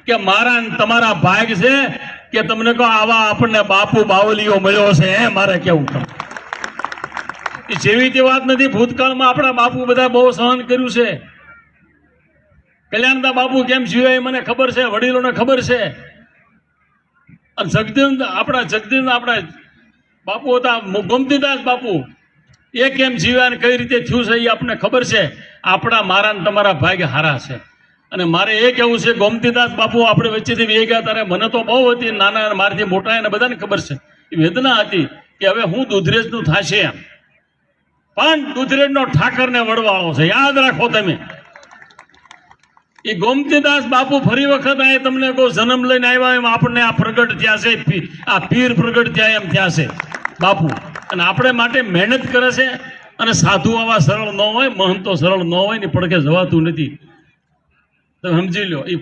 કે મારા ને તમારા ભાગ છે કે તમને કહો આવા આપણને બાપુ બાવલીઓ મળ્યો છે. મારે કેવું કામ જેવી તે વાત નથી. ભૂતકાળમાં આપણા બાપુ બધા બહુ સહન કર્યું છે. કલ્યાણદા બાપુ કેમ જીવ્યા એ મને ખબર છે, વડીલોને ખબર છે. અને જગદીન આપણા બાપુ હતા ગોમતીદાસ બાપુ, એ કેમ જીવ્યા અને કઈ રીતે થયું છે એ આપણને ખબર છે. આપણા મારા ને તમારા ભાગ્ય હારા છે. અને મારે એ કહેવું છે, ગોમતીદાસ બાપુ આપણે વચ્ચેથી વે ગયા ત્યારે મને તો બહુ હતી, નાના મારથી મોટા એને બધાને ખબર છે. એ વેદના હતી કે હવે હું દૂધરેજનું થશે એમ, પણ દૂધરેજનો ઠાકરને વડવાળો છે. યાદ રાખો તમે. એ ગોમતીદાસ બાપુ ફરી વખત આ તમને કહું જન્મ લઈને આવ્યા એમ આપણને આ પ્રગટ થયા છે, આ પીર પ્રગટ થયા એમ થયા છે બાપુ. અને આપણે માટે મહેનત કરે છે. અને સાધુ આવા સરળ ન હોય, મહંતો સરળ ન હોય ને પડકે જવાતું નથી. તમે સમજી લો. એ